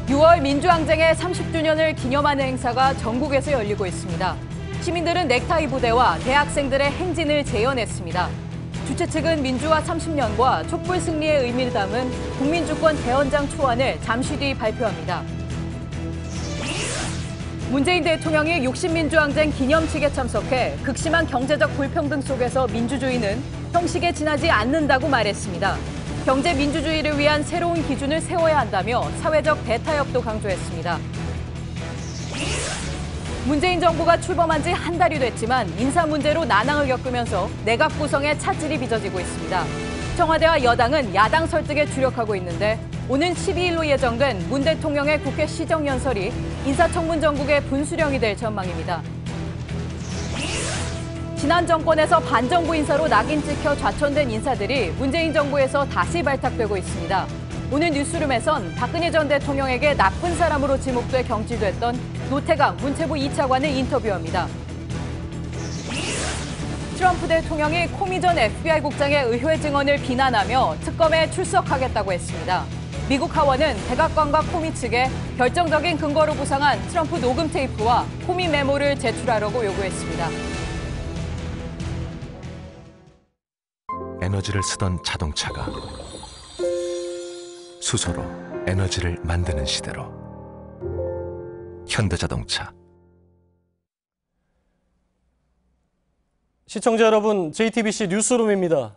6월 민주항쟁의 30주년을 기념하는 행사가 전국에서 열리고 있습니다. 시민들은 넥타이 부대와 대학생들의 행진을 재연했습니다. 주최 측은 민주화 30년과 촛불 승리의 의미를 담은 국민주권 대헌장 초안을 잠시 뒤 발표합니다. 문재인 대통령이 60민주항쟁 기념식에 참석해 극심한 경제적 불평등 속에서 민주주의는 형식에 지나지 않는다고 말했습니다. 경제 민주주의를 위한 새로운 기준을 세워야 한다며 사회적 대타협도 강조했습니다. 문재인 정부가 출범한 지 한 달이 됐지만 인사 문제로 난항을 겪으면서 내각 구성에 차질이 빚어지고 있습니다. 청와대와 여당은 야당 설득에 주력하고 있는데 오는 12일로 예정된 문 대통령의 국회 시정연설이 인사청문 전국의 분수령이 될 전망입니다. 지난 정권에서 반정부 인사로 낙인 찍혀 좌천된 인사들이 문재인 정부에서 다시 발탁되고 있습니다. 오늘 뉴스룸에선 박근혜 전 대통령에게 나쁜 사람으로 지목돼 경질됐던 노태강 문체부 2차관을 인터뷰합니다. 트럼프 대통령이 코미 전 FBI 국장의 의회 증언을 비난하며 특검에 출석하겠다고 했습니다. 미국 하원은 백악관과 코미 측에 결정적인 근거로 부상한 트럼프 녹음 테이프와 코미 메모를 제출하라고 요구했습니다. 에너지를 쓰던 자동차가 수소로 에너지를 만드는 시대로 현대자동차. 시청자 여러분, JTBC 뉴스룸입니다.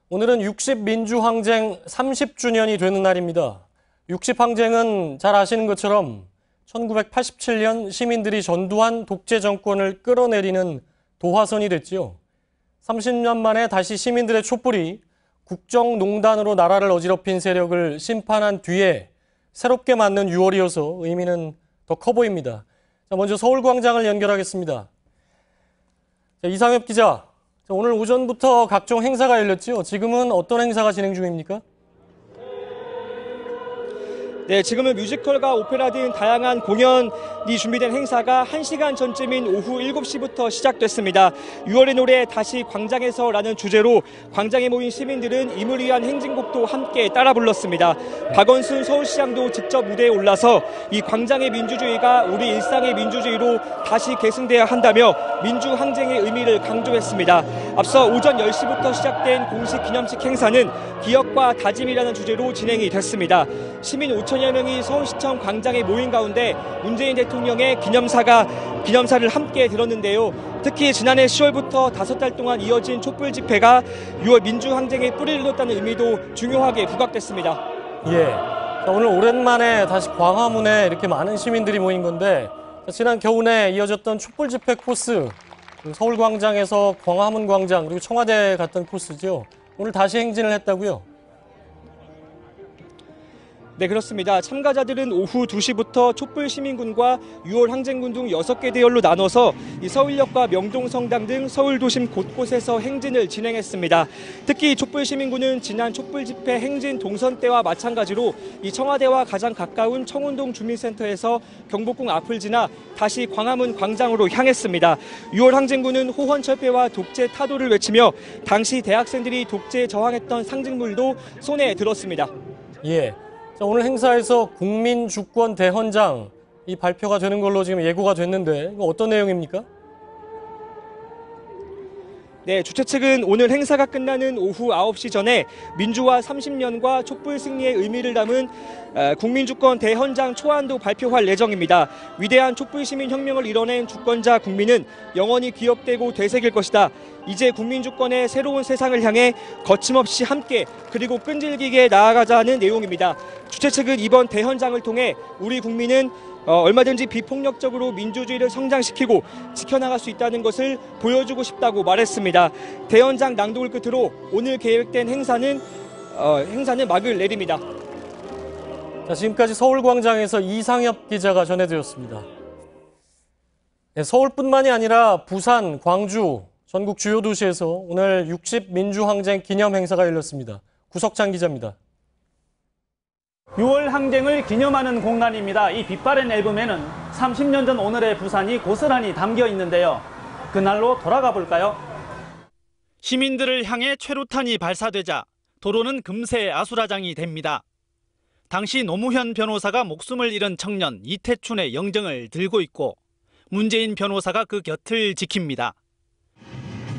오늘은 60민주항쟁 30주년이 되는 날입니다. 60항쟁은 잘 아시는 것처럼 1987년 시민들이 전두환 독재 정권을 끌어내리는 도화선이 됐지요. 30년 만에 다시 시민들의 촛불이 국정농단으로 나라를 어지럽힌 세력을 심판한 뒤에 새롭게 맞는 6월이어서 의미는 더 커 보입니다. 자, 먼저 서울광장을 연결하겠습니다. 자, 이상엽 기자, 오늘 오전부터 각종 행사가 열렸지요. 지금은 어떤 행사가 진행 중입니까? 네, 지금은 뮤지컬과 오페라 등 다양한 공연이 준비된 행사가 1시간 전쯤인 오후 7시부터 시작됐습니다. 6월의 노래 다시 광장에서라는 주제로 광장에 모인 시민들은 임을 위한 행진곡도 함께 따라 불렀습니다. 박원순 서울시장도 직접 무대에 올라서 이 광장의 민주주의가 우리 일상의 민주주의로 다시 계승돼야 한다며 민주항쟁의 의미를 강조했습니다. 앞서 오전 10시부터 시작된 공식 기념식 행사는 기억과 다짐이라는 주제로 진행이 됐습니다. 시민 5천여 명이 서울시청 광장에 모인 가운데 문재인 대통령의 기념사를 함께 들었는데요. 특히 지난해 10월부터 5달 동안 이어진 촛불 집회가 6월 민주항쟁의 뿌리를 뒀다는 의미도 중요하게 부각됐습니다. 예, 자, 오늘 오랜만에 다시 광화문에 이렇게 많은 시민들이 모인 건데 지난 겨울에 이어졌던 촛불 집회 코스, 서울광장에서 광화문 광장 그리고 청와대 갔던 코스죠. 오늘 다시 행진을 했다고요? 네, 그렇습니다. 참가자들은 오후 2시부터 촛불시민군과 6월 항쟁군 등 6개 대열로 나눠서 이 서울역과 명동성당 등 서울 도심 곳곳에서 행진을 진행했습니다. 특히 촛불시민군은 지난 촛불 집회 행진 동선 때와 마찬가지로 이 청와대와 가장 가까운 청운동 주민센터에서 경복궁 앞을 지나 다시 광화문 광장으로 향했습니다. 6월 항쟁군은 호헌철폐와 독재 타도를 외치며 당시 대학생들이 독재에 저항했던 상징물도 손에 들었습니다. 예. 자, 오늘 행사에서 국민주권 대헌장 이 발표가 되는 걸로 지금 예고가 됐는데 이거 어떤 내용입니까? 네, 주최 측은 오늘 행사가 끝나는 오후 9시 전에 민주화 30년과 촛불 승리의 의미를 담은 국민주권 대헌장 초안도 발표할 예정입니다. 위대한 촛불시민혁명을 이뤄낸 주권자 국민은 영원히 기억되고 되새길 것이다. 이제 국민주권의 새로운 세상을 향해 거침없이 함께 그리고 끈질기게 나아가자는 내용입니다. 주최 측은 이번 대헌장을 통해 우리 국민은 얼마든지 비폭력적으로 민주주의를 성장시키고 지켜나갈 수 있다는 것을 보여주고 싶다고 말했습니다. 대헌장 낭독을 끝으로 오늘 계획된 행사는 막을 내립니다. 자, 지금까지 서울광장에서 이상엽 기자가 전해드렸습니다. 네, 서울뿐만이 아니라 부산, 광주, 전국 주요 도시에서 오늘 60민주항쟁 기념 행사가 열렸습니다. 구석찬 기자입니다. 6월 항쟁을 기념하는 공간입니다. 이 빛바랜 앨범에는 30년 전 오늘의 부산이 고스란히 담겨 있는데요. 그날로 돌아가 볼까요? 시민들을 향해 최루탄이 발사되자 도로는 금세 아수라장이 됩니다. 당시 노무현 변호사가 목숨을 잃은 청년 이태춘의 영정을 들고 있고 문재인 변호사가 그 곁을 지킵니다.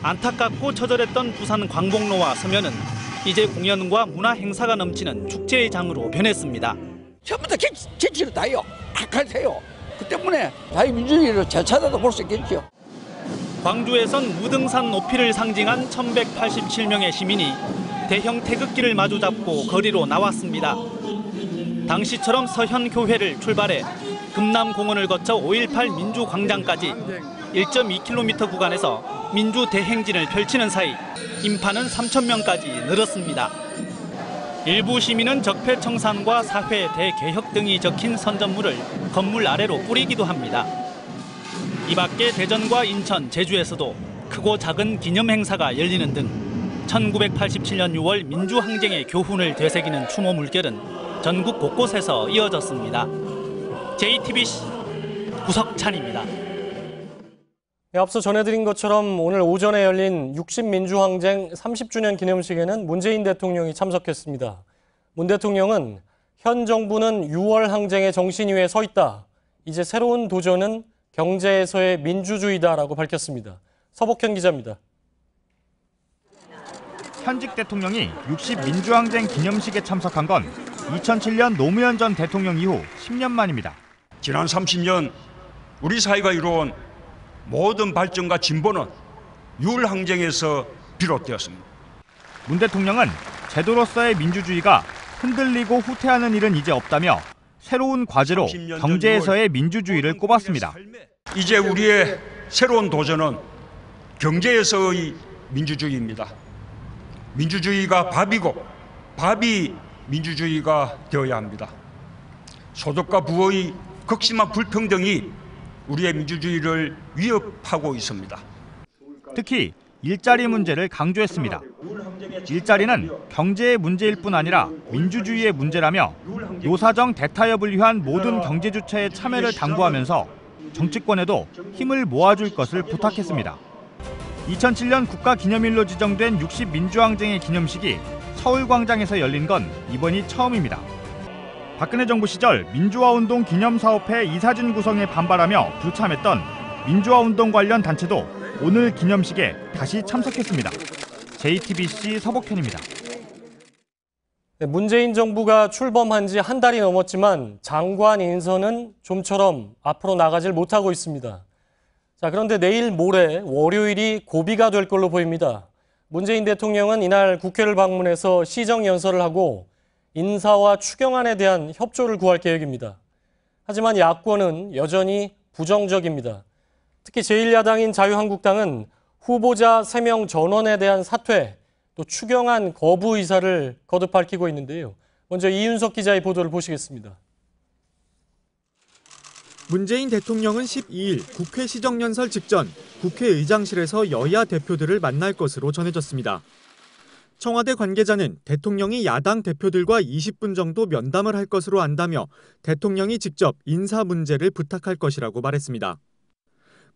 안타깝고 처절했던 부산 광복로와 서면은 이제 공연과 문화 행사가 넘치는 축제의 장으로 변했습니다. 전부 다 정치로 다요. 악하세요. 그 때문에 자유민주주의를 재찾아도 볼 수 있겠죠. 광주에선 무등산 높이를 상징한 1187명의 시민이 대형 태극기를 마주잡고 거리로 나왔습니다. 당시처럼 서현교회를 출발해 금남공원을 거쳐 5.18 민주광장까지 1.2km 구간에서 민주대행진을 펼치는 사이 인파는 3,000명까지 늘었습니다. 일부 시민은 적폐청산과 사회 대개혁 등이 적힌 선전물을 건물 아래로 뿌리기도 합니다. 이 밖에 대전과 인천, 제주에서도 크고 작은 기념 행사가 열리는 등 1987년 6월 민주항쟁의 교훈을 되새기는 추모 물결은 전국 곳곳에서 이어졌습니다. JTBC 구석찬입니다. 앞서 전해드린 것처럼 오늘 오전에 열린 60민주항쟁 30주년 기념식에는 문재인 대통령이 참석했습니다. 문 대통령은 현 정부는 6월 항쟁의 정신 위에 서 있다. 이제 새로운 도전은 경제에서의 민주주의다라고 밝혔습니다. 서복현 기자입니다. 현직 대통령이 60민주항쟁 기념식에 참석한 건 2007년 노무현 전 대통령 이후 10년 만입니다. 지난 30년 우리 사회가 이루어온 모든 발전과 진보는 6월 항쟁에서 비롯되었습니다. 문 대통령은 제도로서의 민주주의가 흔들리고 후퇴하는 일은 이제 없다며 새로운 과제로 경제에서의 민주주의를 꼽았습니다. 이제 우리의 새로운 도전은 경제에서의 민주주의입니다. 민주주의가 밥이고 밥이 민주주의가 되어야 합니다. 소득과 부의 극심한 불평등이 우리의 민주주의를 위협하고 있습니다. 특히 일자리 문제를 강조했습니다. 일자리는 경제의 문제일 뿐 아니라 민주주의의 문제라며 노사정 대타협을 위한 모든 경제 주체의 참여를 당부하면서 정치권에도 힘을 모아줄 것을 부탁했습니다. 2007년 국가기념일로 지정된 60민주항쟁의 기념식이 서울광장에서 열린 건 이번이 처음입니다. 박근혜 정부 시절 민주화운동 기념사업회 이사진 구성에 반발하며 불참했던 민주화운동 관련 단체도 오늘 기념식에 다시 참석했습니다. JTBC 서복현입니다. 문재인 정부가 출범한 지 한 달이 넘었지만 장관 인선은 좀처럼 앞으로 나가질 못하고 있습니다. 자, 그런데 내일 모레 월요일이 고비가 될 걸로 보입니다. 문재인 대통령은 이날 국회를 방문해서 시정연설을 하고 인사와 추경안에 대한 협조를 구할 계획입니다. 하지만 야권은 여전히 부정적입니다. 특히 제1야당인 자유한국당은 후보자 3명 전원에 대한 사퇴, 또 추경안 거부 의사를 거듭 밝히고 있는데요. 먼저 이윤석 기자의 보도를 보시겠습니다. 문재인 대통령은 12일 국회 시정연설 직전 국회의장실에서 여야 대표들을 만날 것으로 전해졌습니다. 청와대 관계자는 대통령이 야당 대표들과 20분 정도 면담을 할 것으로 안다며 대통령이 직접 인사 문제를 부탁할 것이라고 말했습니다.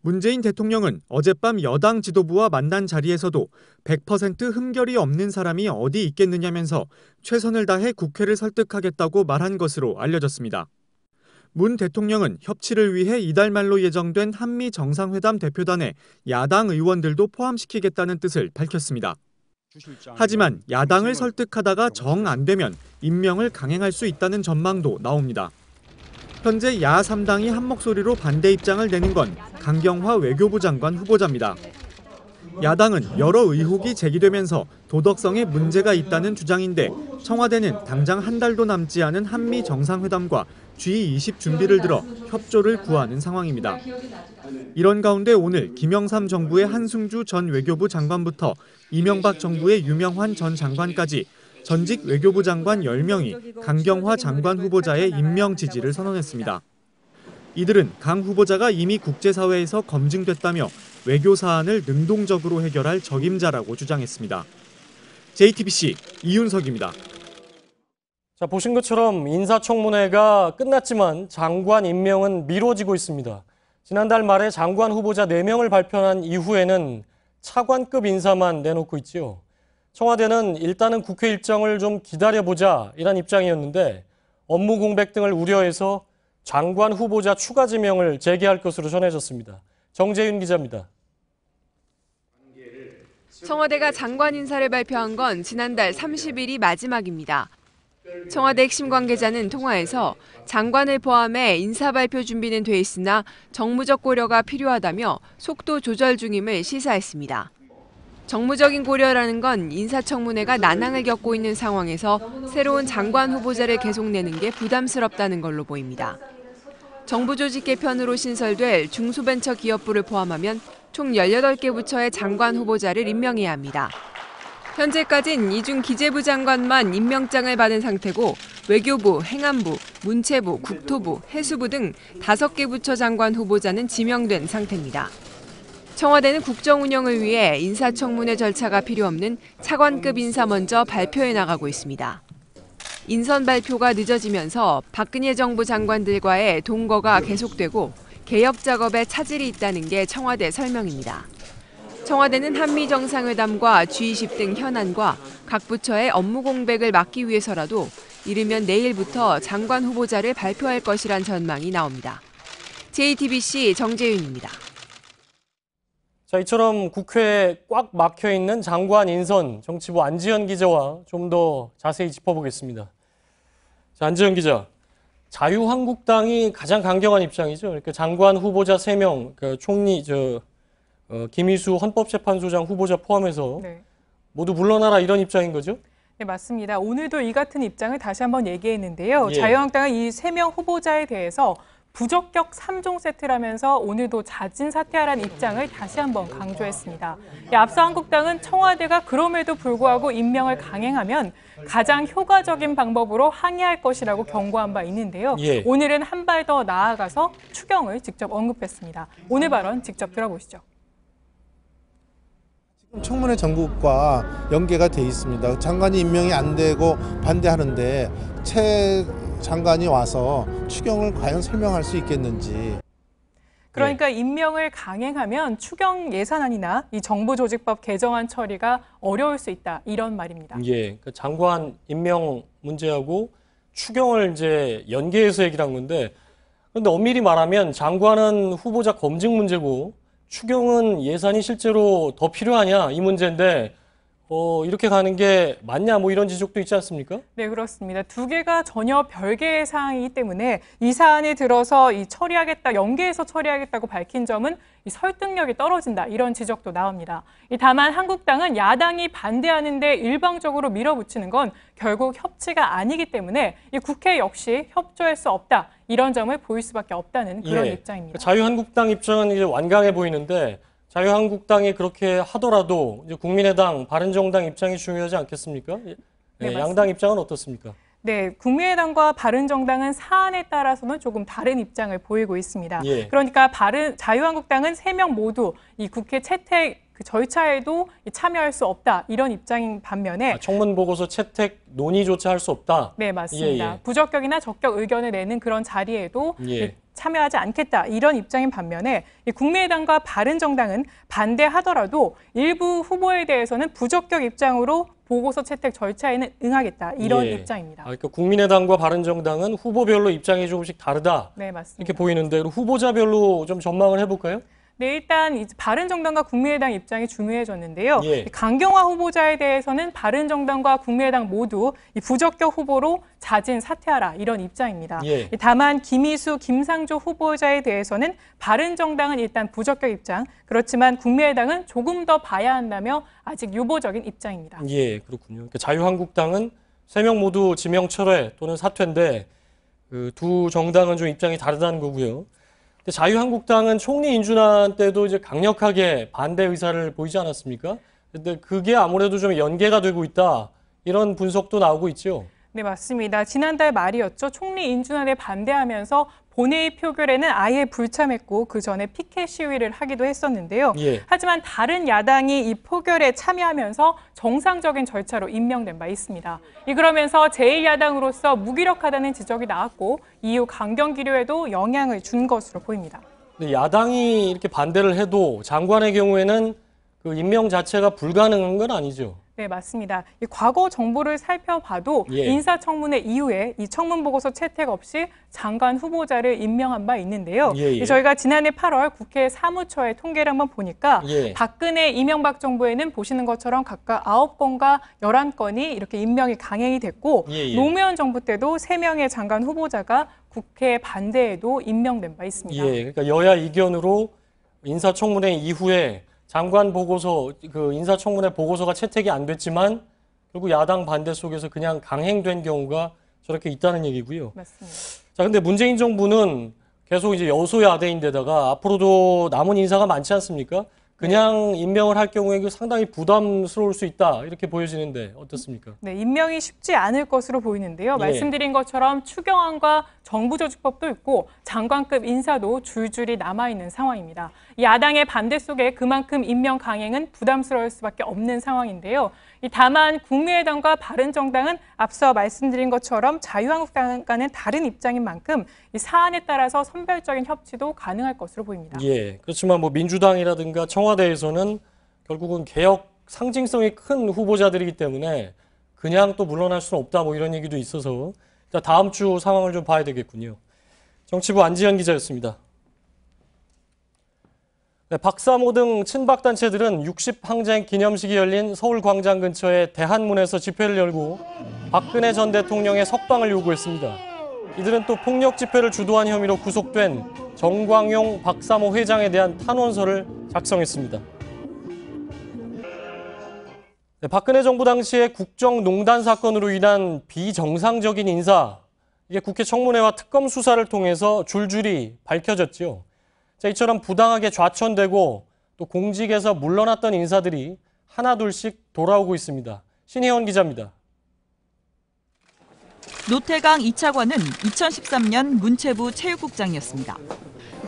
문재인 대통령은 어젯밤 여당 지도부와 만난 자리에서도 100% 흠결이 없는 사람이 어디 있겠느냐면서 최선을 다해 국회를 설득하겠다고 말한 것으로 알려졌습니다. 문 대통령은 협치를 위해 이달 말로 예정된 한미 정상회담 대표단에 야당 의원들도 포함시키겠다는 뜻을 밝혔습니다. 하지만 야당을 설득하다가 정 안 되면 임명을 강행할 수 있다는 전망도 나옵니다. 현재 야 3당이 한 목소리로 반대 입장을 내는 건 강경화 외교부 장관 후보자입니다. 야당은 여러 의혹이 제기되면서 도덕성에 문제가 있다는 주장인데 청와대는 당장 한 달도 남지 않은 한미 정상회담과 G20 준비를 들어 협조를 구하는 상황입니다. 이런 가운데 오늘 김영삼 정부의 한승주 전 외교부 장관부터 이명박 정부의 유명환 전 장관까지 전직 외교부 장관 10명이 강경화 장관 후보자의 임명 지지를 선언했습니다. 이들은 강 후보자가 이미 국제사회에서 검증됐다며 외교 사안을 능동적으로 해결할 적임자라고 주장했습니다. JTBC 이윤석입니다. 자, 보신 것처럼 인사청문회가 끝났지만 장관 임명은 미뤄지고 있습니다. 지난달 말에 장관 후보자 4명을 발표한 이후에는 차관급 인사만 내놓고 있지요. 청와대는 일단은 국회 일정을 좀 기다려보자 이런 입장이었는데 업무 공백 등을 우려해서 장관 후보자 추가 지명을 재개할 것으로 전해졌습니다. 정재윤 기자입니다. 청와대가 장관 인사를 발표한 건 지난달 30일이 마지막입니다. 청와대 핵심 관계자는 통화에서 장관을 포함해 인사 발표 준비는 돼 있으나 정무적 고려가 필요하다며 속도 조절 중임을 시사했습니다. 정무적인 고려라는 건 인사청문회가 난항을 겪고 있는 상황에서 새로운 장관 후보자를 계속 내는 게 부담스럽다는 걸로 보입니다. 정부 조직 개편으로 신설될 중소벤처기업부를 포함하면 총 18개 부처의 장관 후보자를 임명해야 합니다. 현재까진 이중 기재부 장관만 임명장을 받은 상태고 외교부, 행안부, 문체부, 국토부, 해수부 등 5개 부처 장관 후보자는 지명된 상태입니다. 청와대는 국정 운영을 위해 인사청문회 절차가 필요 없는 차관급 인사 먼저 발표해 나가고 있습니다. 인선 발표가 늦어지면서 박근혜 정부 장관들과의 동거가 계속되고 개혁 작업에 차질이 있다는 게 청와대 설명입니다. 청와대는 한미 정상회담과 G20 등 현안과 각 부처의 업무 공백을 막기 위해서라도 이르면 내일부터 장관 후보자를 발표할 것이란 전망이 나옵니다. JTBC 정재윤입니다. 자, 이처럼 국회에 꽉 막혀 있는 장관 인선, 정치부 안지현 기자와 좀 더 자세히 짚어보겠습니다. 자, 안지현 기자, 자유한국당이 가장 강경한 입장이죠. 그러니까 장관 후보자 3명, 그 총리 김희수 헌법재판소장 후보자 포함해서 모두 물러나라 이런 입장인 거죠? 네, 맞습니다. 오늘도 이 같은 입장을 다시 한번 얘기했는데요. 예. 자유한국당은 이 3명 후보자에 대해서 부적격 3종 세트라면서 오늘도 자진 사퇴하라는 입장을 다시 한번 강조했습니다. 앞서 한국당은 청와대가 그럼에도 불구하고 임명을 강행하면 가장 효과적인 방법으로 항의할 것이라고 경고한 바 있는데요. 예. 오늘은 한 발 더 나아가서 추경을 직접 언급했습니다. 오늘 발언 직접 들어보시죠. 청문회 전국과 연계가 돼 있습니다. 장관이 임명이 안 되고 반대하는데 최 장관이 와서 추경을 과연 설명할 수 있겠는지. 그러니까 임명을 강행하면 추경 예산안이나 이 정부조직법 개정안 처리가 어려울 수 있다 이런 말입니다. 예, 그 장관 임명 문제하고 추경을 이제 연계해서 얘기를 한 건데, 그런데 엄밀히 말하면 장관은 후보자 검증 문제고 추경은 예산이 실제로 더 필요하냐 이 문제인데 이렇게 가는 게 맞냐 뭐 이런 지적도 있지 않습니까? 네, 그렇습니다. 두 개가 전혀 별개의 사항이기 때문에 이 사안에 들어서 처리하겠다, 연계해서 처리하겠다고 밝힌 점은 이 설득력이 떨어진다 이런 지적도 나옵니다. 다만 한국당은 야당이 반대하는데 일방적으로 밀어붙이는 건 결국 협치가 아니기 때문에 이 국회 역시 협조할 수 없다 이런 점을 보일 수밖에 없다는 그런 입장입니다. 자유한국당 입장은 이제 완강해 보이는데 자유한국당이 그렇게 하더라도 이제 국민의당, 바른정당 입장이 중요하지 않겠습니까? 네, 양당 입장은 어떻습니까? 네, 국민의당과 바른정당은 사안에 따라서는 조금 다른 입장을 보이고 있습니다. 예. 그러니까 자유한국당은 3명 모두 이 국회 채택 그 절차에도 참여할 수 없다 이런 입장인 반면에 청문 보고서 채택 논의조차 할 수 없다. 네, 맞습니다. 예. 부적격이나 적격 의견을 내는 그런 자리에도 예. 참여하지 않겠다 이런 입장인 반면에 국민의당과 바른정당은 반대하더라도 일부 후보에 대해서는 부적격 입장으로 보고서 채택 절차에는 응하겠다 이런 입장입니다. 그러니까 국민의당과 바른정당은 후보별로 입장이 조금씩 다르다. 네, 맞습니다. 이렇게 보이는데 후보자별로 좀 전망을 해볼까요? 네, 일단 바른정당과 국민의당 입장이 중요해졌는데요. 예. 강경화 후보자에 대해서는 바른정당과 국민의당 모두 이 부적격 후보로 자진 사퇴하라 이런 입장입니다. 예. 다만 김희수, 김상조 후보자에 대해서는 바른정당은 일단 부적격 입장, 그렇지만 국민의당은 조금 더 봐야 한다며 아직 유보적인 입장입니다. 예, 그렇군요. 그러니까 자유한국당은 3명 모두 지명 철회 또는 사퇴인데 그 두 정당은 좀 입장이 다르다는 거고요. 근데 자유한국당은 총리 인준안 때도 이제 강력하게 반대 의사를 보이지 않았습니까? 근데 그게 아무래도 좀 연계가 되고 있다 이런 분석도 나오고 있죠. 네, 맞습니다. 지난달 말이었죠. 총리 인준안에 반대하면서 본회의 표결에는 아예 불참했고 그 전에 피켓 시위를 하기도 했었는데요. 예. 하지만 다른 야당이 이 표결에 참여하면서 정상적인 절차로 임명된 바 있습니다. 그러면서 제1야당으로서 무기력하다는 지적이 나왔고 이후 강경 기류에도 영향을 준 것으로 보입니다. 근데 야당이 이렇게 반대를 해도 장관의 경우에는 그 임명 자체가 불가능한 건 아니죠. 네, 맞습니다. 이 과거 정보를 살펴봐도 예. 인사청문회 이후에 이 청문 보고서 채택 없이 장관 후보자를 임명한 바 있는데요. 예. 저희가 지난해 8월 국회 사무처의 통계를 한번 보니까 예. 박근혜, 이명박 정부에는 보시는 것처럼 각각 9건과 11건이 이렇게 임명이 강행이 됐고 예. 노무현 정부 때도 3명의 장관 후보자가 국회 반대에도 임명된 바 있습니다. 예, 그러니까 여야 이견으로 인사청문회 이후에 장관 보고서, 그 인사청문회 보고서가 채택이 안 됐지만 결국 야당 반대 속에서 그냥 강행된 경우가 저렇게 있다는 얘기고요. 맞습니다. 자, 근데 문재인 정부는 계속 이제 여소야대인데다가 앞으로도 남은 인사가 많지 않습니까? 그냥 임명을 할 경우에 상당히 부담스러울 수 있다 이렇게 보여지는데 어떻습니까? 네, 임명이 쉽지 않을 것으로 보이는데요. 예. 말씀드린 것처럼 추경안과 정부조직법도 있고 장관급 인사도 줄줄이 남아있는 상황입니다. 야당의 반대 속에 그만큼 임명 강행은 부담스러울 수밖에 없는 상황인데요. 다만 국민의당과 바른정당은 앞서 말씀드린 것처럼 자유한국당과는 다른 입장인 만큼 이 사안에 따라서 선별적인 협치도 가능할 것으로 보입니다. 예, 그렇지만 뭐 민주당이라든가 청와대에서는 결국은 개혁 상징성이 큰 후보자들이기 때문에 그냥 또 물러날 수는 없다 뭐 이런 얘기도 있어서 일단 다음 주 상황을 좀 봐야 되겠군요. 정치부 안지현 기자였습니다. 네, 박사모 등 친박단체들은 60항쟁 기념식이 열린 서울광장 근처의 대한문에서 집회를 열고 박근혜 전 대통령의 석방을 요구했습니다. 이들은 또 폭력 집회를 주도한 혐의로 구속된 정광용 박사모 회장에 대한 탄원서를 작성했습니다. 네, 박근혜 정부 당시에 국정농단 사건으로 인한 비정상적인 인사, 이게 국회 청문회와 특검 수사를 통해서 줄줄이 밝혀졌죠. 자, 이처럼 부당하게 좌천되고 또 공직에서 물러났던 인사들이 하나둘씩 돌아오고 있습니다. 신혜원 기자입니다. 노태강 2차관은 2013년 문체부 체육국장이었습니다.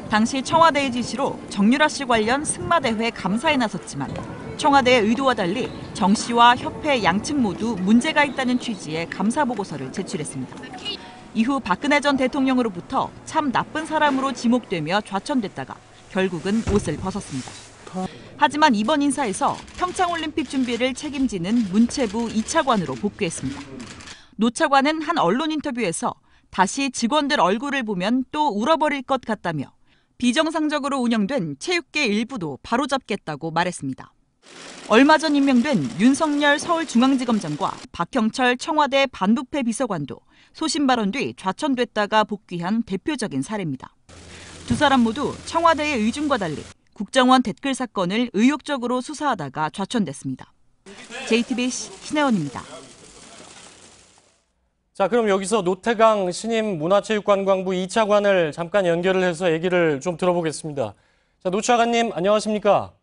당시 청와대의 지시로 정유라 씨 관련 승마대회 감사에 나섰지만 청와대의 의도와 달리 정 씨와 협회 양측 모두 문제가 있다는 취지의 감사 보고서를 제출했습니다. 이후 박근혜 전 대통령으로부터 참 나쁜 사람으로 지목되며 좌천됐다가 결국은 옷을 벗었습니다. 하지만 이번 인사에서 평창올림픽 준비를 책임지는 문체부 2차관으로 복귀했습니다. 노 차관은 한 언론 인터뷰에서 다시 직원들 얼굴을 보면 또 울어버릴 것 같다며 비정상적으로 운영된 체육계 일부도 바로잡겠다고 말했습니다. 얼마 전 임명된 윤석열 서울중앙지검장과 박형철 청와대 반부패 비서관도 소신 발언 뒤 좌천됐다가 복귀한 대표적인 사례입니다. 두 사람 모두 청와대의 의중과 달리 국정원 댓글 사건을 의욕적으로 수사하다가 좌천됐습니다. JTBC 신혜원입니다. 자, 그럼 여기서 노태강 신임 문화체육관광부 2차관을 잠깐 연결을 해서 얘기를 좀 들어보겠습니다. 자, 노 차관님 안녕하십니까?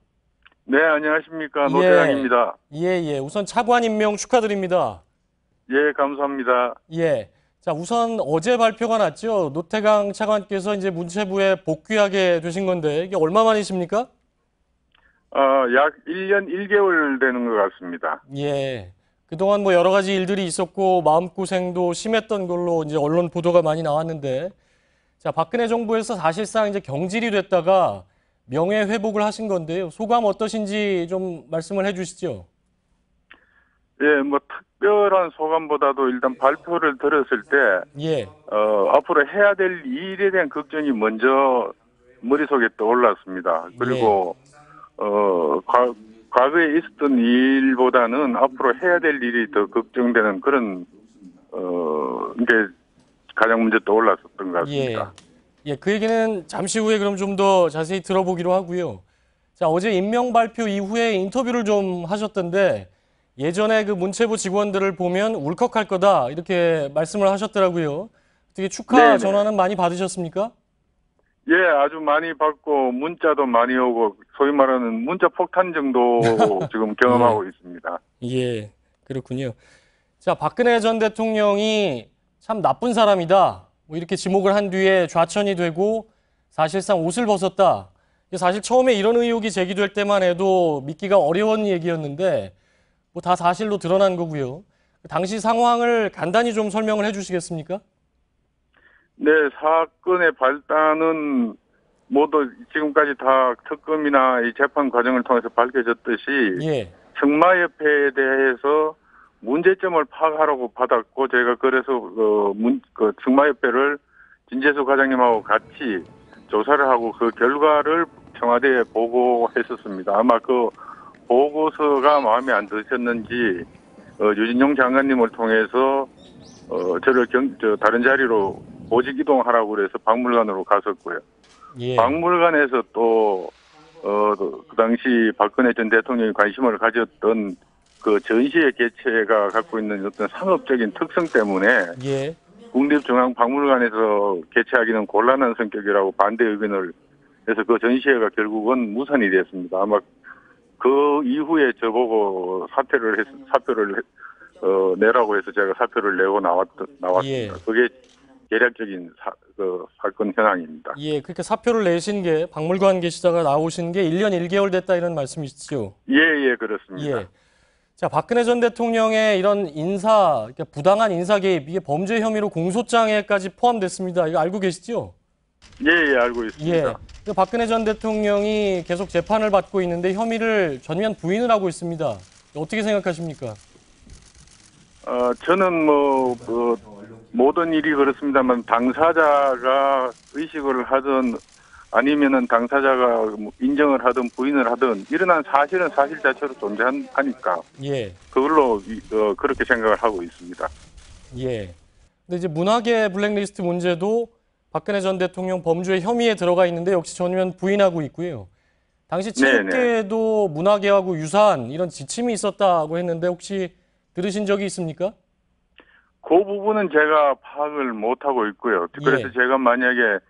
네, 안녕하십니까. 노태강입니다. 예. 우선 차관 임명 축하드립니다. 예, 감사합니다. 예. 자, 우선 어제 발표가 났죠. 노태강 차관께서 이제 문체부에 복귀하게 되신 건데 이게 얼마 만이십니까? 약 1년 1개월 되는 것 같습니다. 예. 그동안 뭐 여러 가지 일들이 있었고 마음고생도 심했던 걸로 이제 언론 보도가 많이 나왔는데, 자, 박근혜 정부에서 사실상 이제 경질이 됐다가 명예 회복을 하신 건데요. 소감 어떠신지 좀 말씀을 해 주시죠. 예, 뭐 특별한 소감보다도 일단 발표를 들었을 때 앞으로 해야 될 일에 대한 걱정이 먼저 머릿속에 떠올랐습니다. 그리고 과거에 있었던 일보다는 앞으로 해야 될 일이 더 걱정되는 그런 게 가장 먼저 떠올랐었던 것 같습니다. 예, 그 얘기는 잠시 후에 그럼 좀 더 자세히 들어보기로 하고요. 자, 어제 임명 발표 이후에 인터뷰를 좀 하셨던데 예전에 그 문체부 직원들을 보면 울컥할 거다 이렇게 말씀을 하셨더라고요. 어떻게 축하 전화는 많이 받으셨습니까? 예, 아주 많이 받고 문자도 많이 오고 소위 말하는 문자 폭탄 정도 지금 경험하고 있습니다. 예, 그렇군요. 자, 박근혜 전 대통령이 참 나쁜 사람이다. 뭐 이렇게 지목을 한 뒤에 좌천이 되고 사실상 옷을 벗었다. 사실 처음에 이런 의혹이 제기될 때만 해도 믿기가 어려운 얘기였는데 뭐 다 사실로 드러난 거고요. 당시 상황을 간단히 좀 설명을 해 주시겠습니까? 네, 사건의 발단은 모두 지금까지 다 특검이나 이 재판 과정을 통해서 밝혀졌듯이 승마협회에 대해서 문제점을 파악하라고 받았고 제가 그래서 승마협회를 진재수 과장님하고 같이 조사를 하고 그 결과를 청와대에 보고했었습니다. 아마 그 보고서가 마음에 안 드셨는지 유진용 장관님을 통해서 저를 다른 자리로 보직 이동하라고 그래서 박물관으로 갔었고요. 예. 박물관에서 또 그 당시 박근혜 전 대통령이 관심을 가졌던 그 전시회 개최가 갖고 있는 어떤 상업적인 특성 때문에 예. 국립중앙박물관에서 개최하기는 곤란한 성격이라고 반대 의견을 해서 그 전시회가 결국은 무산이 됐습니다. 아마 그 이후에 저보고 사표를 내라고 해서 제가 사표를 내고 나왔습니다. 예. 그게 계략적인 사건 현황입니다. 예, 그렇게 사표를 내신 게 박물관 계시다가 나오신 게 1년 1개월 됐다 이런 말씀이시죠? 예, 그렇습니다. 예. 자, 박근혜 전 대통령의 이런 그러니까 부당한 인사 개입, 이게 범죄 혐의로 공소장에까지 포함됐습니다. 이거 알고 계시죠? 예, 알고 있습니다. 예. 박근혜 전 대통령이 계속 재판을 받고 있는데 혐의를 전면 부인을 하고 있습니다. 어떻게 생각하십니까? 저는 모든 일이 그렇습니다만 당사자가 의식을 하든 아니면은 당사자가 인정을 하든 부인을 하든 일어난 사실은 사실 자체로 존재하니까 예. 그걸로 그렇게 생각을 하고 있습니다. 예. 근데 이제 문화계 블랙리스트 문제도 박근혜 전 대통령 범죄 혐의에 들어가 있는데 역시 전면 부인하고 있고요. 당시 체육계에도 문화계하고 유사한 이런 지침이 있었다고 했는데 혹시 들으신 적이 있습니까? 그 부분은 제가 파악을 못하고 있고요. 그래서 제가 만약에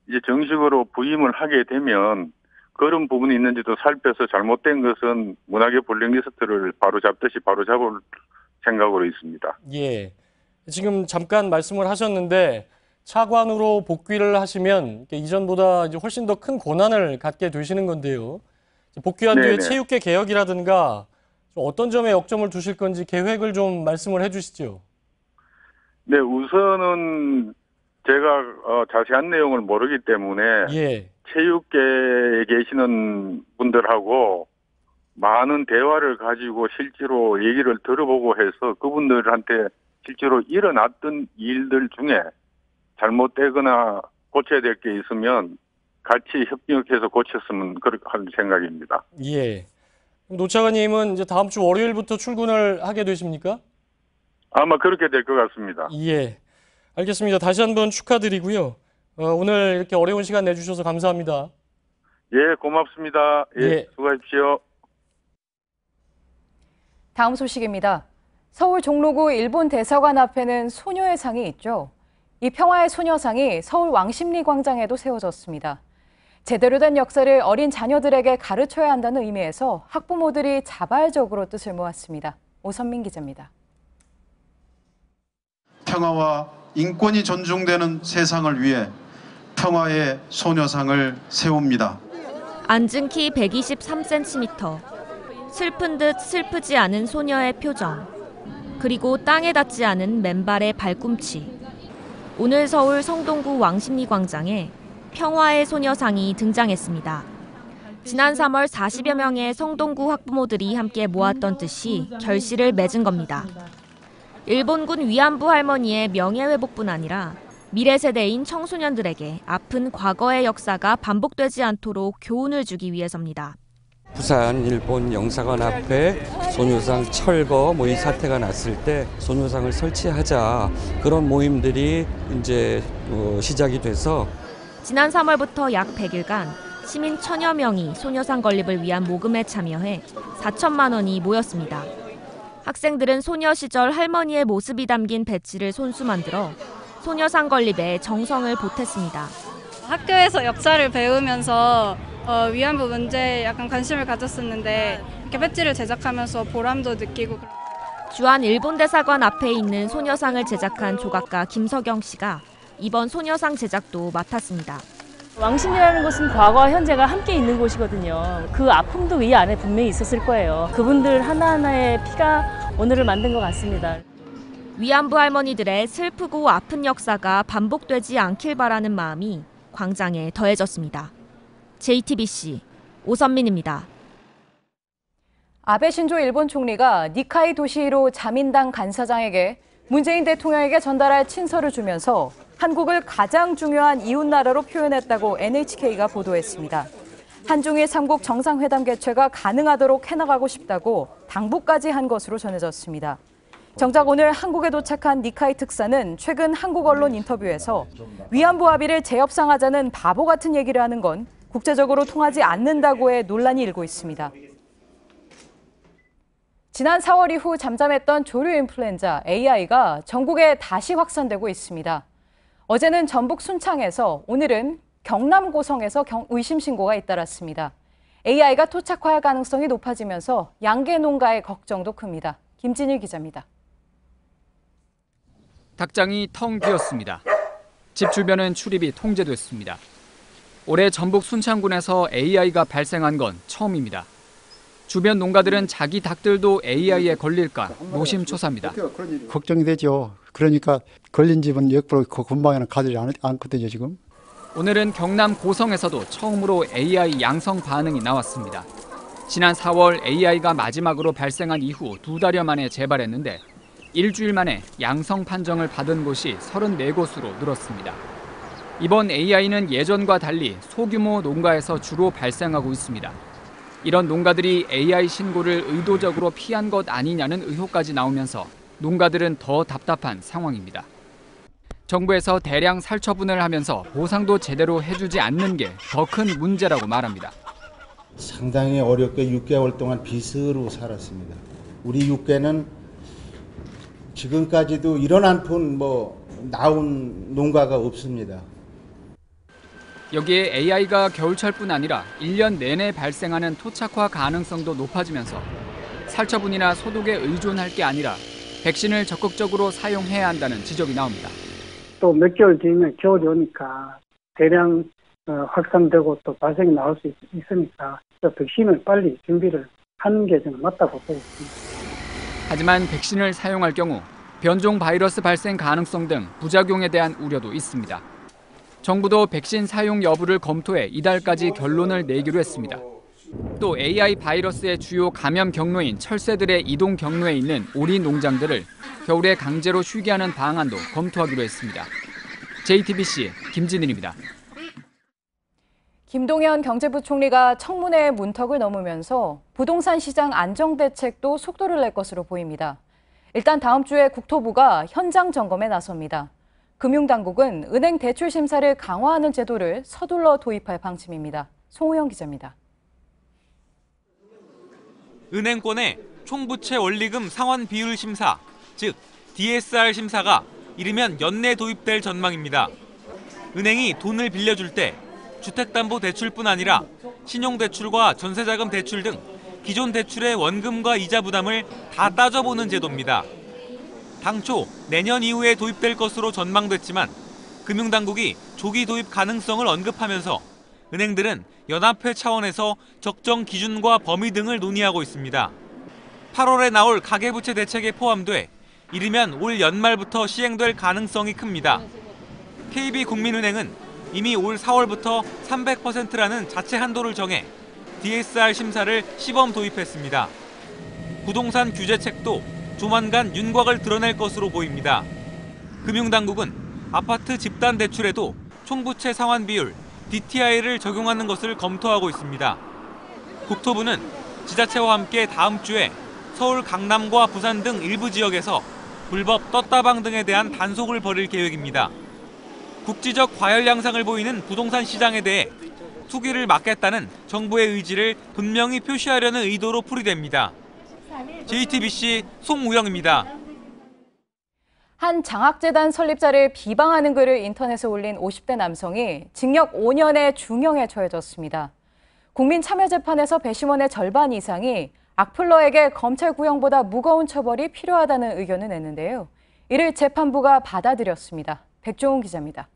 이제 정식으로 부임을 하게 되면 그런 부분이 있는지도 살펴서 잘못된 것은 문화계 블랙리스트를 바로잡듯이 바로잡을 생각으로 있습니다. 예. 지금 잠깐 말씀을 하셨는데 차관으로 복귀를 하시면 이전보다 이제 훨씬 더 큰 권한을 갖게 되시는 건데요. 복귀한 뒤에 체육계 개혁이라든가 어떤 점에 역점을 두실 건지 계획을 좀 말씀을 해주시죠. 네, 우선은 제가 자세한 내용을 모르기 때문에 체육계에 계시는 분들하고 많은 대화를 가지고 실제로 얘기를 들어보고 해서 그분들한테 실제로 일어났던 일들 중에 잘못되거나 고쳐야 될 게 있으면 같이 협력해서 고쳤으면 그렇게 할 생각입니다. 예. 노 차관님은 이제 다음 주 월요일부터 출근을 하게 되십니까? 아마 그렇게 될 것 같습니다. 예. 알겠습니다. 다시 한번 축하드리고요. 오늘 이렇게 어려운 시간 내주셔서 감사합니다. 예, 고맙습니다. 예, 수고하십시오. 다음 소식입니다. 서울 종로구 일본 대사관 앞에는 소녀의 상이 있죠. 이 평화의 소녀상이 서울 왕십리 광장에도 세워졌습니다. 제대로 된 역사를 어린 자녀들에게 가르쳐야 한다는 의미에서 학부모들이 자발적으로 뜻을 모았습니다. 오선민 기자입니다. 평화와 인권이 존중되는 세상을 위해 평화의 소녀상을 세웁니다. 앉은 키 123cm, 슬픈 듯 슬프지 않은 소녀의 표정, 그리고 땅에 닿지 않은 맨발의 발꿈치. 오늘 서울 성동구 왕십리 광장에 평화의 소녀상이 등장했습니다. 지난 3월 40여 명의 성동구 학부모들이 함께 모았던 뜻이 결실을 맺은 겁니다. 일본군 위안부 할머니의 명예회복뿐 아니라 미래 세대인 청소년들에게 아픈 과거의 역사가 반복되지 않도록 교훈을 주기 위해서입니다. 부산 일본 영사관 앞에 소녀상 철거 이 사태가 났을 때 소녀상을 설치하자 그런 모임들이 이제 시작이 돼서 지난 3월부터 약 100일간 시민 1000여 명이 소녀상 건립을 위한 모금에 참여해 4천만 원이 모였습니다. 학생들은 소녀 시절 할머니의 모습이 담긴 배지를 손수 만들어 소녀상 건립에 정성을 보탰습니다. 학교에서 역사를 배우면서 위안부 문제에 약간 관심을 가졌었는데 이렇게 배지를 제작하면서 보람도 느끼고. 주한 일본 대사관 앞에 있는 소녀상을 제작한 조각가 김석영 씨가 이번 소녀상 제작도 맡았습니다. 왕십리라는 곳은 과거와 현재가 함께 있는 곳이거든요. 그 아픔도 이 안에 분명히 있었을 거예요. 그분들 하나하나의 피가 오늘을 만든 것 같습니다. 위안부 할머니들의 슬프고 아픈 역사가 반복되지 않길 바라는 마음이 광장에 더해졌습니다. JTBC 오선민입니다. 아베 신조 일본 총리가 니카이 도시히로 자민당 간사장에게 문재인 대통령에게 전달할 친서를 주면서 한국을 가장 중요한 이웃나라로 표현했다고 NHK가 보도했습니다. 한중일 3국 정상회담 개최가 가능하도록 해나가고 싶다고 당부까지 한 것으로 전해졌습니다. 정작 오늘 한국에 도착한 니카이 특사는 최근 한국 언론 인터뷰에서 위안부 합의를 재협상하자는 바보 같은 얘기를 하는 건 국제적으로 통하지 않는다고의 논란이 일고 있습니다. 지난 4월 이후 잠잠했던 조류 인플루엔자 AI가 전국에 다시 확산되고 있습니다. 어제는 전북 순창에서, 오늘은 경남 고성에서 의심 신고가 잇따랐습니다. AI가 토착화할 가능성이 높아지면서 양계 농가의 걱정도 큽니다. 김진일 기자입니다. 닭장이 텅 비었습니다. 집 주변은 출입이 통제됐습니다. 올해 전북 순창군에서 AI가 발생한 건 처음입니다. 주변 농가들은 자기 닭들도 AI에 걸릴까 노심초사입니다. 걱정이 되죠. 그러니까 걸린 집은 역부로 그 근방에는 가지 않거든요, 지금. 오늘은 경남 고성에서도 처음으로 AI 양성 반응이 나왔습니다. 지난 4월 AI가 마지막으로 발생한 이후 2달여 만에 재발했는데 일주일 만에 양성 판정을 받은 곳이 34곳으로 늘었습니다. 이번 AI는 예전과 달리 소규모 농가에서 주로 발생하고 있습니다. 이런 농가들이 AI 신고를 의도적으로 피한 것 아니냐는 의혹까지 나오면서 농가들은 더 답답한 상황입니다. 정부에서 대량 살처분을 하면서 보상도 제대로 해주지 않는 게 더 큰 문제라고 말합니다. 상당히 어렵게 6개월 동안 빚으로 살았습니다. 우리 육계는 지금까지도 이런 한 푼 나온 농가가 없습니다. 여기에 AI가 겨울철뿐 아니라 1년 내내 발생하는 토착화 가능성도 높아지면서 살처분이나 소독에 의존할 게 아니라 백신을 적극적으로 사용해야 한다는 지적이 나옵니다. 또 몇 개월 뒤면 겨울이 오니까 대량 확산되고 또 발생이 나올 수 있으니까 백신을 빨리 준비를 하는 게 저는 맞다고 보고 있습니다. 하지만 백신을 사용할 경우 변종 바이러스 발생 가능성 등 부작용에 대한 우려도 있습니다. 정부도 백신 사용 여부를 검토해 이달까지 결론을 내기로 했습니다. 또 AI 바이러스의 주요 감염 경로인 철새들의 이동 경로에 있는 오리 농장들을 겨울에 강제로 쉬게 하는 방안도 검토하기로 했습니다. JTBC 김진일입니다. 김동연 경제부총리가 청문회의 문턱을 넘으면서 부동산 시장 안정 대책도 속도를 낼 것으로 보입니다. 일단 다음 주에 국토부가 현장 점검에 나섭니다. 금융당국은 은행 대출 심사를 강화하는 제도를 서둘러 도입할 방침입니다. 송우영 기자입니다. 은행권의 총부채 원리금 상환 비율 심사, 즉 DSR 심사가 이르면 연내 도입될 전망입니다. 은행이 돈을 빌려줄 때 주택담보대출뿐 아니라 신용대출과 전세자금 대출 등 기존 대출의 원금과 이자 부담을 다 따져보는 제도입니다. 당초 내년 이후에 도입될 것으로 전망됐지만 금융당국이 조기 도입 가능성을 언급하면서 은행들은 연합회 차원에서 적정 기준과 범위 등을 논의하고 있습니다. 8월에 나올 가계부채 대책에 포함돼 이르면 올 연말부터 시행될 가능성이 큽니다. KB국민은행은 이미 올 4월부터 300%라는 자체 한도를 정해 DSR 심사를 시범 도입했습니다. 부동산 규제책도 조만간 윤곽을 드러낼 것으로 보입니다. 금융당국은 아파트 집단 대출에도 총부채 상환 비율 DTI를 적용하는 것을 검토하고 있습니다. 국토부는 지자체와 함께 다음 주에 서울, 강남과 부산 등 일부 지역에서 불법 떴다방 등에 대한 단속을 벌일 계획입니다. 국지적 과열 양상을 보이는 부동산 시장에 대해 투기를 막겠다는 정부의 의지를 분명히 표시하려는 의도로 풀이됩니다. JTBC 송우영입니다. 한 장학재단 설립자를 비방하는 글을 인터넷에 올린 50대 남성이 징역 5년의 중형에 처해졌습니다. 국민참여재판에서 배심원의 절반 이상이 악플러에게 검찰 구형보다 무거운 처벌이 필요하다는 의견을 냈는데요. 이를 재판부가 받아들였습니다. 백종훈 기자입니다.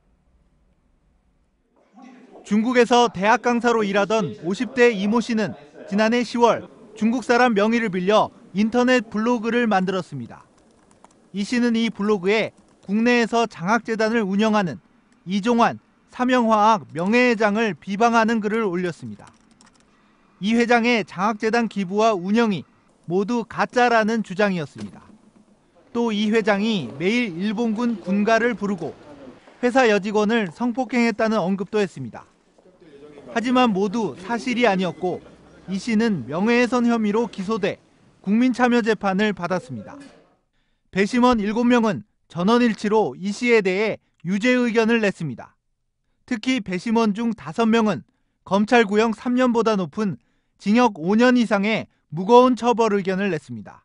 중국에서 대학 강사로 일하던 50대 이모 씨는 지난해 10월 중국 사람 명의를 빌려 인터넷 블로그를 만들었습니다. 이 씨는 이 블로그에 국내에서 장학재단을 운영하는 이종환 삼영화학 명예회장을 비방하는 글을 올렸습니다. 이 회장의 장학재단 기부와 운영이 모두 가짜라는 주장이었습니다. 또 이 회장이 매일 일본군 군가를 부르고 회사 여직원을 성폭행했다는 언급도 했습니다. 하지만 모두 사실이 아니었고 이 씨는 명예훼손 혐의로 기소돼 국민참여재판을 받았습니다. 배심원 7명은 전원일치로 이 씨에 대해 유죄 의견을 냈습니다. 특히 배심원 중 5명은 검찰 구형 3년보다 높은 징역 5년 이상의 무거운 처벌 의견을 냈습니다.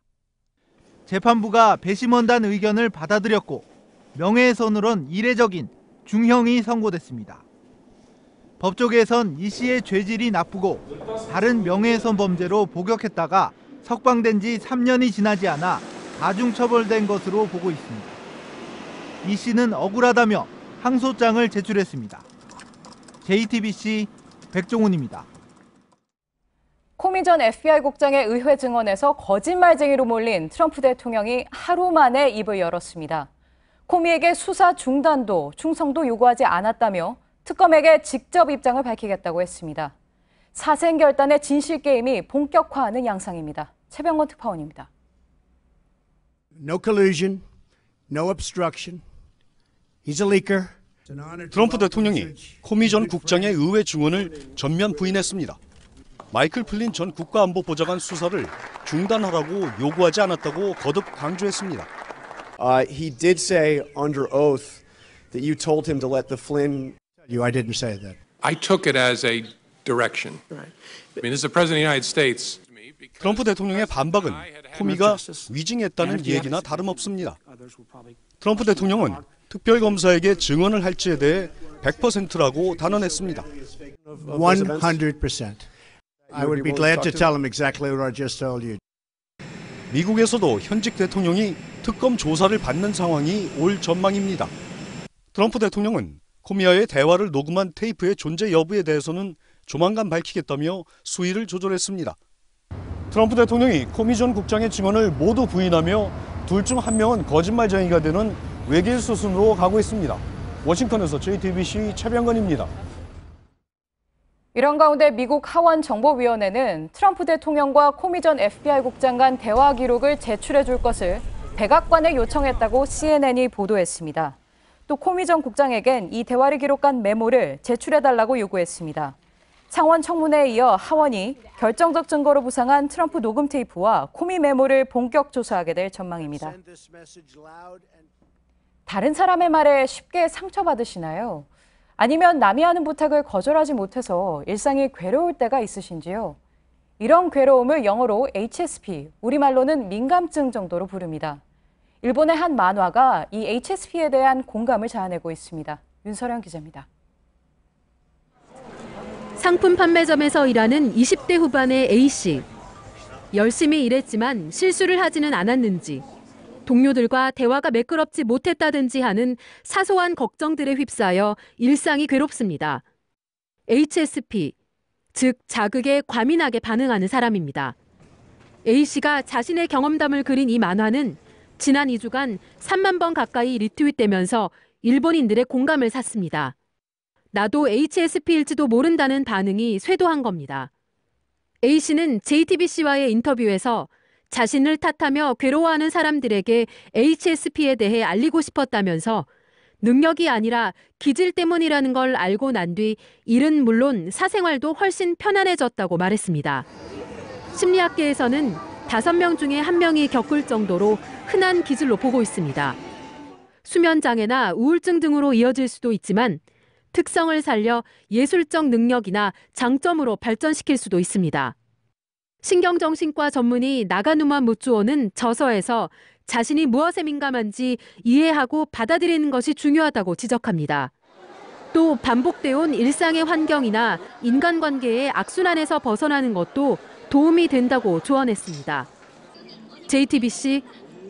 재판부가 배심원단 의견을 받아들였고 명예훼손으론 이례적인 중형이 선고됐습니다. 법조계에선 이 씨의 죄질이 나쁘고 다른 명예훼손 범죄로 복역했다가 석방된 지 3년이 지나지 않아 가중처벌된 것으로 보고 있습니다. 이 씨는 억울하다며 항소장을 제출했습니다. JTBC 백종훈입니다. 코미 전 FBI 국장의 의회 증언에서 거짓말쟁이로 몰린 트럼프 대통령이 하루 만에 입을 열었습니다. 코미에게 수사 중단도 충성도 요구하지 않았다며 특검에게 직접 입장을 밝히겠다고 했습니다. 사생결단의 진실 게임이 본격화하는 양상입니다. 최병원 특파원입니다. No collusion, no obstruction. He's a leaker. 트럼프 대통령이 코미 전 국장의 의회 증언을 전면 부인했습니다. 마이클 플린 전 국가안보보좌관 수사를 중단하라고 요구하지 않았다고 거듭 강조했습니다. He did say under oath that you told him to let the Flynn. I didn't say that. I took it as a direction. I mean, as the President of the United States. 트럼프 대통령의 반박은 코미가 위증했다는 얘기나 다름없습니다. 트럼프 대통령은 특별검사에게 증언을 할지에 대해 100%라고 단언했습니다. 100%. I would be glad to tell him exactly what I just told you. 미국에서도 현직 대통령이 특검 조사를 받는 상황이 올 전망입니다. 트럼프 대통령은 코미와의 대화를 녹음한 테이프의 존재 여부에 대해서는 조만간 밝히겠다며 수위를 조절했습니다. 트럼프 대통령이 코미 전 국장의 증언을 모두 부인하며 둘 중 한 명은 거짓말쟁이가 되는 외길 수순으로 가고 있습니다. 워싱턴에서 JTBC 최병건입니다. 이런 가운데 미국 하원정보위원회는 트럼프 대통령과 코미 전 FBI 국장 간 대화 기록을 제출해 줄 것을 백악관에 요청했다고 CNN이 보도했습니다. 또 코미 전 국장에겐 이 대화를 기록한 메모를 제출해달라고 요구했습니다. 상원 청문회에 이어 하원이 결정적 증거로 부상한 트럼프 녹음 테이프와 코미 메모를 본격 조사하게 될 전망입니다. 다른 사람의 말에 쉽게 상처받으시나요? 아니면 남이 하는 부탁을 거절하지 못해서 일상이 괴로울 때가 있으신지요? 이런 괴로움을 영어로 HSP, 우리말로는 민감증 정도로 부릅니다. 일본의 한 만화가 이 HSP에 대한 공감을 자아내고 있습니다. 윤서령 기자입니다. 상품 판매점에서 일하는 20대 후반의 A씨. 열심히 일했지만 실수를 하지는 않았는지, 동료들과 대화가 매끄럽지 못했다든지 하는 사소한 걱정들에 휩싸여 일상이 괴롭습니다. HSP, 즉 자극에 과민하게 반응하는 사람입니다. A씨가 자신의 경험담을 그린 이 만화는 지난 2주간 3만 번 가까이 리트윗되면서 일본인들의 공감을 샀습니다. 나도 HSP일지도 모른다는 반응이 쇄도한 겁니다. A씨는 JTBC와의 인터뷰에서 자신을 탓하며 괴로워하는 사람들에게 HSP에 대해 알리고 싶었다면서 능력이 아니라 기질 때문이라는 걸 알고 난 뒤 일은 물론 사생활도 훨씬 편안해졌다고 말했습니다. 심리학계에서는 5명 중에 1명이 겪을 정도로 흔한 기질로 보고 있습니다. 수면장애나 우울증 등으로 이어질 수도 있지만 특성을 살려 예술적 능력이나 장점으로 발전시킬 수도 있습니다. 신경정신과 전문의 나가누마 무츠오는 저서에서 자신이 무엇에 민감한지 이해하고 받아들이는 것이 중요하다고 지적합니다. 또 반복되어 온 일상의 환경이나 인간관계의 악순환에서 벗어나는 것도 도움이 된다고 조언했습니다. JTBC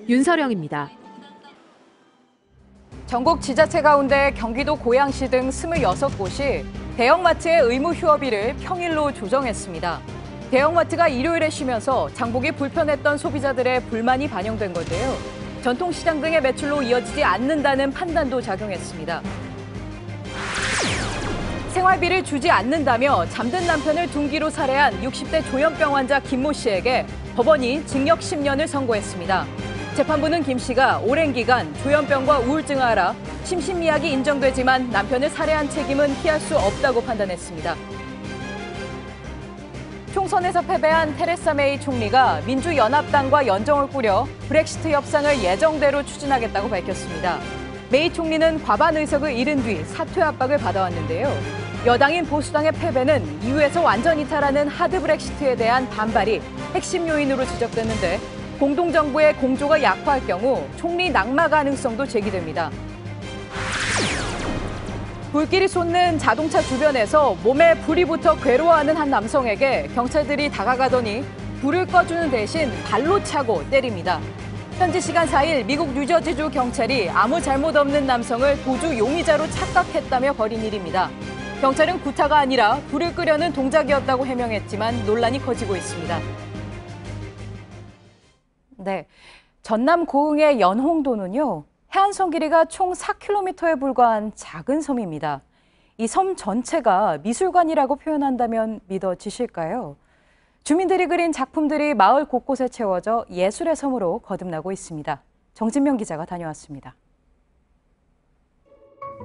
윤서령입니다. 전국 지자체 가운데 경기도 고양시 등 26곳이 대형마트의 의무 휴업일을 평일로 조정했습니다. 대형마트가 일요일에 쉬면서 장보기 불편했던 소비자들의 불만이 반영된 건데요. 전통시장 등의 매출로 이어지지 않는다는 판단도 작용했습니다. 생활비를 주지 않는다며 잠든 남편을 둔기로 살해한 60대 조현병 환자 김모 씨에게 법원이 징역 10년을 선고했습니다. 재판부는 김 씨가 오랜 기간 조현병과 우울증을 앓아 심신미약이 인정되지만 남편을 살해한 책임은 피할 수 없다고 판단했습니다. 총선에서 패배한 테레사 메이 총리가 민주연합당과 연정을 꾸려 브렉시트 협상을 예정대로 추진하겠다고 밝혔습니다. 메이 총리는 과반 의석을 잃은 뒤 사퇴 압박을 받아왔는데요. 여당인 보수당의 패배는 EU에서 완전 이탈하는 하드 브렉시트에 대한 반발이 핵심 요인으로 지적됐는데 공동정부의 공조가 약화할 경우 총리 낙마 가능성도 제기됩니다. 불길이 솟는 자동차 주변에서 몸에 불이 붙어 괴로워하는 한 남성에게 경찰들이 다가가더니 불을 꺼주는 대신 발로 차고 때립니다. 현지 시간 4일 미국 뉴저지주 경찰이 아무 잘못 없는 남성을 도주 용의자로 착각했다며 벌인 일입니다. 경찰은 구타가 아니라 불을 끄려는 동작이었다고 해명했지만 논란이 커지고 있습니다. 네, 전남 고흥의 연홍도는요. 해안선 길이가 총 4km에 불과한 작은 섬입니다. 이 섬 전체가 미술관이라고 표현한다면 믿어지실까요? 주민들이 그린 작품들이 마을 곳곳에 채워져 예술의 섬으로 거듭나고 있습니다. 정진명 기자가 다녀왔습니다.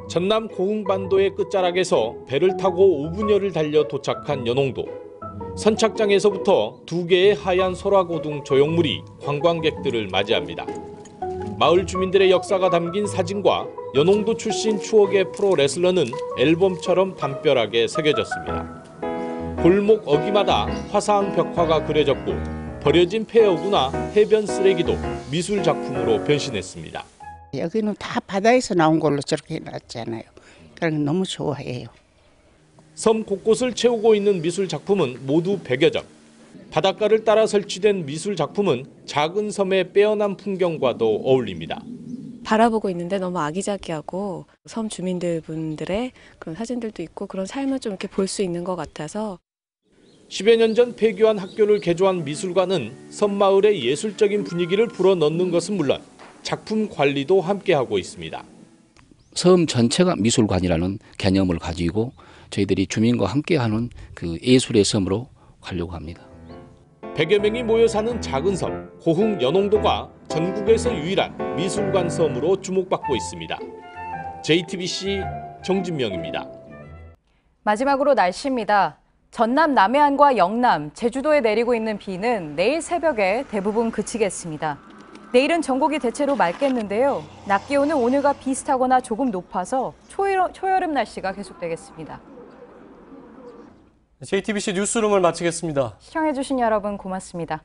전남 고흥반도의 끝자락에서 배를 타고 5분여를 달려 도착한 연홍도. 선착장에서부터 2개의 하얀 소라고둥 조형물이 관광객들을 맞이합니다. 마을 주민들의 역사가 담긴 사진과 연홍도 출신 추억의 프로 레슬러는 앨범처럼 담벼락에 새겨졌습니다. 골목 어귀마다 화사한 벽화가 그려졌고 버려진 폐어구나 해변 쓰레기도 미술 작품으로 변신했습니다. 여기는 다 바다에서 나온 걸로 저렇게 해놨잖아요. 그래서 너무 좋아해요. 섬 곳곳을 채우고 있는 미술 작품은 모두 100여 점. 바닷가를 따라 설치된 미술 작품은 작은 섬의 빼어난 풍경과도 어울립니다. 바라보고 있는데 너무 아기자기하고 섬 주민들분들의 그런 사진들도 있고 그런 삶을 좀 이렇게 볼 수 있는 것 같아서 10여 년 전 폐교한 학교를 개조한 미술관은 섬마을의 예술적인 분위기를 불어넣는 것은 물론 작품 관리도 함께하고 있습니다. 섬 전체가 미술관이라는 개념을 가지고 저희들이 주민과 함께하는 그 예술의 섬으로 가려고 합니다. 100여 명이 모여 사는 작은 섬, 고흥 연홍도가 전국에서 유일한 미술관 섬으로 주목받고 있습니다. JTBC 정진명입니다. 마지막으로 날씨입니다. 전남 남해안과 영남, 제주도에 내리고 있는 비는 내일 새벽에 대부분 그치겠습니다. 내일은 전국이 대체로 맑겠는데요. 낮 기온은 오늘과 비슷하거나 조금 높아서 초여름 날씨가 계속되겠습니다. JTBC 뉴스룸을 마치겠습니다. 시청해주신 여러분 고맙습니다.